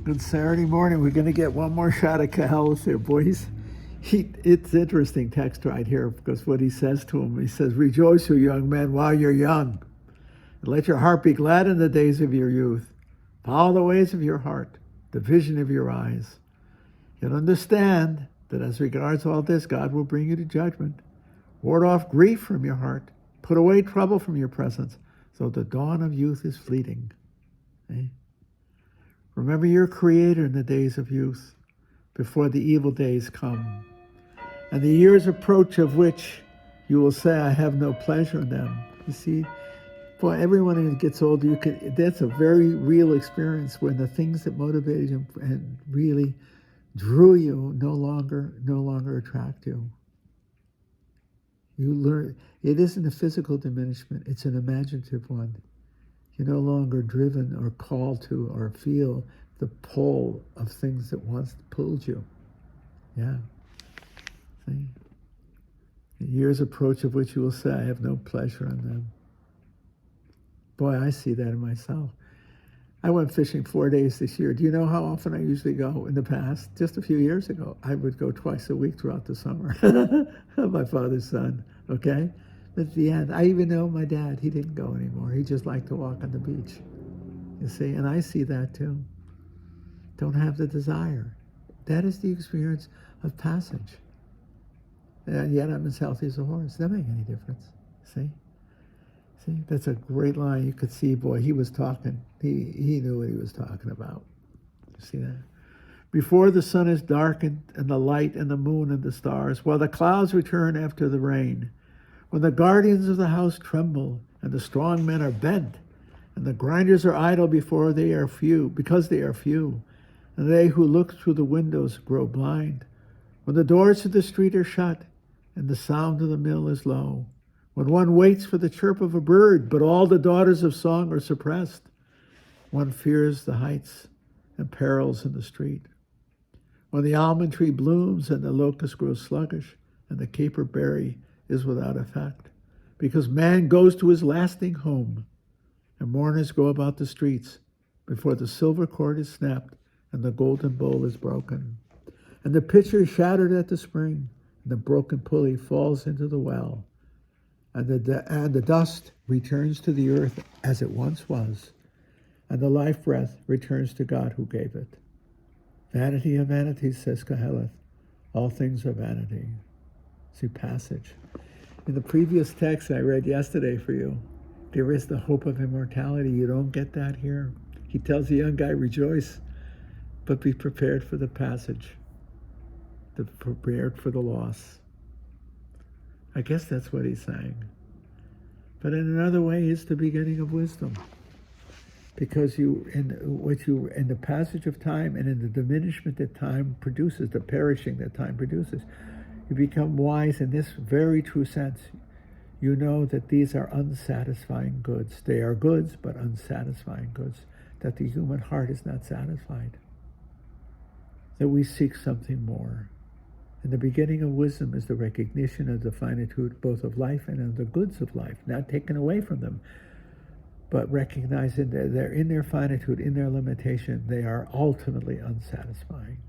Good Saturday morning. We're going to get one more shot at Cahalis here, boys. It's interesting text right here because what he says to him, he says, "Rejoice, you young men, while you're young. And let your heart be glad in the days of your youth. Follow the ways of your heart, the vision of your eyes. You'll understand that as regards all this, God will bring you to judgment. Ward off grief from your heart. Put away trouble from your presence, so the dawn of youth is fleeting." Eh? Remember your Creator in the days of youth, before the evil days come, and the years approach of which you will say, "I have no pleasure in them." You see, boy, everyone who gets older, that's a very real experience when the things that motivated you and really drew you no longer attract you. You learn, it isn't a physical diminishment, it's an imaginative one. You're no longer driven or called to or feel the pull of things that once pulled you. Yeah. See? The years approach of which you will say, "I have no pleasure in them." Boy, I see that in myself. I went fishing 4 days this year. Do you know how often I usually go in the past? Just a few years ago, I would go twice a week throughout the summer. My father's son, okay? But at the end, I even know my dad, he didn't go anymore. He just liked to walk on the beach. You see, and I see that too. Don't have the desire. That is the experience of passage. And yet I'm as healthy as a horse. That doesn't make any difference. See? See, that's a great line. You could see, boy, he was talking. He knew what he was talking about. You see that? Before the sun is darkened and the light and the moon and the stars, while the clouds return after the rain, when the guardians of the house tremble and the strong men are bent, and the grinders are idle because they are few, and they who look through the windows grow blind, when the doors to the street are shut and the sound of the mill is low, when one waits for the chirp of a bird, but all the daughters of song are suppressed, one fears the heights and perils in the street, when the almond tree blooms and the locust grows sluggish and the caper berry is without effect, because man goes to his lasting home, and mourners go about the streets before the silver cord is snapped and the golden bowl is broken, and the pitcher is shattered at the spring, and the broken pulley falls into the well, and the dust returns to the earth as it once was, and the life breath returns to God who gave it. Vanity of vanities, says Koheleth, all things are vanity. See, passage. In the previous text I read yesterday for you, there is the hope of immortality. You don't get that here. He tells the young guy, rejoice, but be prepared for the passage, prepared for the loss. I guess that's what he's saying. But in another way, it's the beginning of wisdom. Because in the passage of time and in the diminishment that time produces, the perishing that time produces, you become wise in this very true sense. You know that these are unsatisfying goods. They are goods, but unsatisfying goods. That the human heart is not satisfied. That we seek something more. And the beginning of wisdom is the recognition of the finitude both of life and of the goods of life, not taken away from them, but recognizing that they're in their finitude, in their limitation, they are ultimately unsatisfying.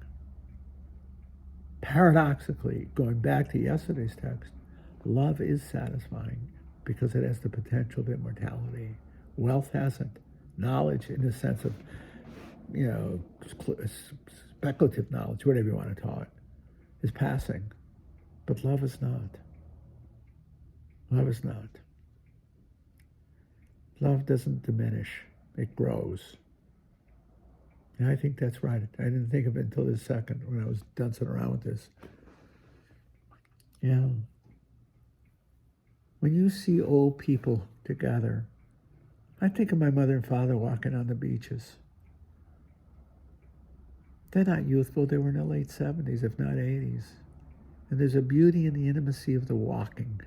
Paradoxically, going back to yesterday's text, love is satisfying because it has the potential of immortality. Wealth hasn't. Knowledge, in the sense of, speculative knowledge, whatever you want to call it, is passing. But love is not. Love is not. Love doesn't diminish. It grows. And I think that's right. I didn't think of it until this second when I was dancing around with this. Yeah. When you see old people together, I think of my mother and father walking on the beaches. They're not youthful. They were in the late 70s, if not 80s. And there's a beauty in the intimacy of the walking.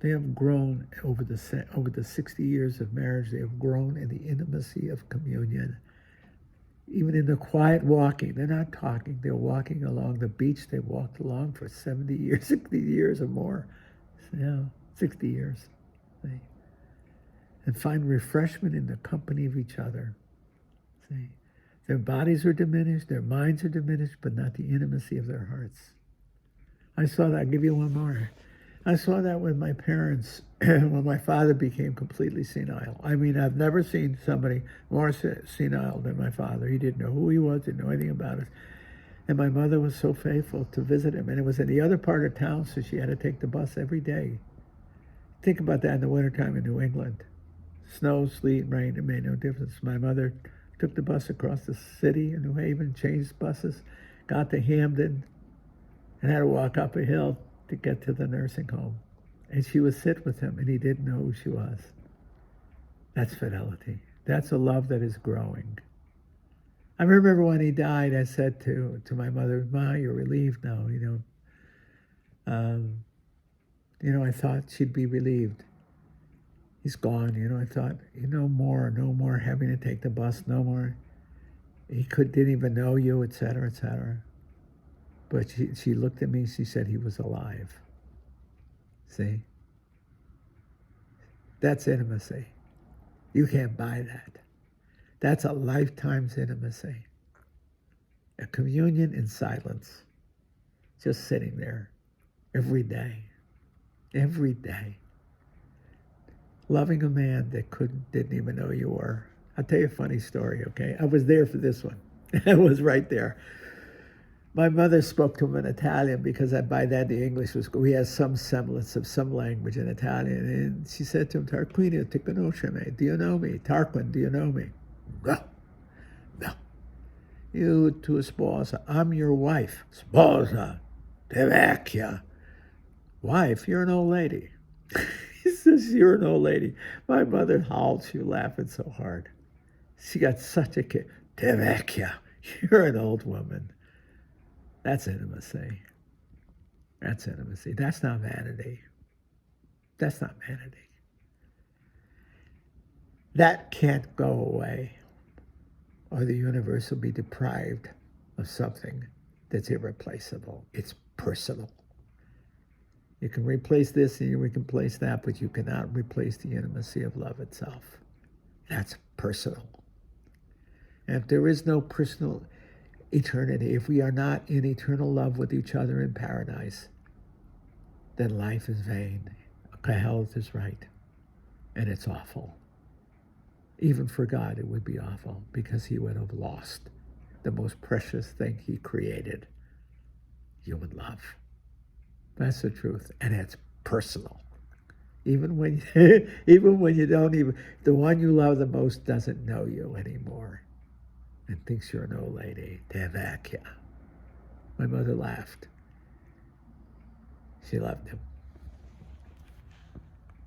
They have grown over the 60 years of marriage. They have grown in the intimacy of communion. Even in the quiet walking, they're not talking. They're walking along the beach they walked along for 70 years, 60 years or more. 60 years. And find refreshment in the company of each other. See? Their bodies are diminished, their minds are diminished, but not the intimacy of their hearts. I saw that. I'll give you one more. I saw that with my parents when my father became completely senile. I mean, I've never seen somebody more senile than my father. He didn't know who he was, didn't know anything about us. And my mother was so faithful to visit him. And it was in the other part of town, so she had to take the bus every day. Think about that in the wintertime in New England. Snow, sleet, rain, it made no difference. My mother took the bus across the city in New Haven, changed buses, got to Hamden, and had to walk up a hill to get to the nursing home. And she would sit with him, and he didn't know who she was. That's fidelity. That's a love that is growing. I remember when he died, I said to my mother, "Ma, you're relieved now, I thought she'd be relieved. He's gone, I thought, no more having to take the bus, no more. Didn't even know you, etc., etc." But she looked at me, she said he was alive. See? That's intimacy. You can't buy that. That's a lifetime's intimacy. A communion in silence. Just sitting there every day. Every day. Loving a man that didn't even know you were. I'll tell you a funny story, okay? I was there for this one. I was right there. My mother spoke to him in Italian because by then the English was good. We had some semblance of some language in Italian. And she said to him, "Tarquinio, ti conosci me? Do you know me? Tarquin, do you know me?" "No, no." "You tua sposa. I'm your wife." "Sposa, te vecchia." "Wife, you're an old lady." He says, "You're an old lady." My mother howled. She was laughing so hard. She got such a kick. "Te vecchia. You're an old woman." That's intimacy. That's intimacy. That's not vanity. That's not vanity. That can't go away, or the universe will be deprived of something that's irreplaceable. It's personal. You can replace this and you can replace that, but you cannot replace the intimacy of love itself. That's personal. And if there is no personal eternity, if we are not in eternal love with each other in paradise, then life is vain. Health is right. And it's awful. Even for God, it would be awful because he would have lost the most precious thing he created, human love. That's the truth. And it's personal. Even when you don't the one you love the most doesn't know you anymore and thinks you're an old lady. Te vecchia. My mother laughed. She loved him.